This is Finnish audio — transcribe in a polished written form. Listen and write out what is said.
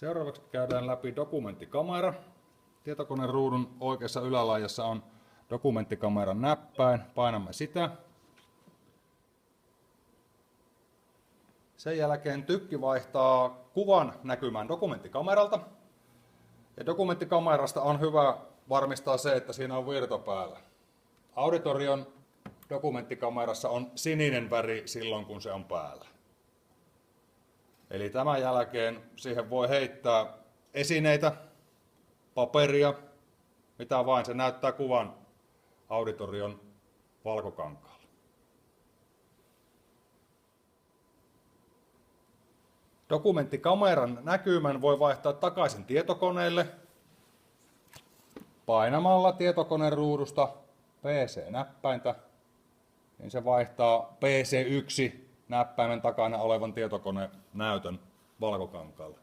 Seuraavaksi käydään läpi dokumenttikamera. Tietokoneen ruudun oikeassa ylälaidassa on dokumenttikameran näppäin. Painamme sitä. Sen jälkeen tykki vaihtaa kuvan näkymään dokumenttikameralta. Ja dokumenttikamerasta on hyvä varmistaa se, että siinä on virta päällä. Auditorion dokumenttikamerassa on sininen väri silloin, kun se on päällä. Eli tämän jälkeen siihen voi heittää esineitä, paperia, mitä vain. Se näyttää kuvan auditorion valkokankaalla. Dokumenttikameran näkymän voi vaihtaa takaisin tietokoneelle painamalla tietokoneen ruudusta PC-näppäintä, niin se vaihtaa PC1 näppäimen takana olevan tietokonenäytön valkokankaalle.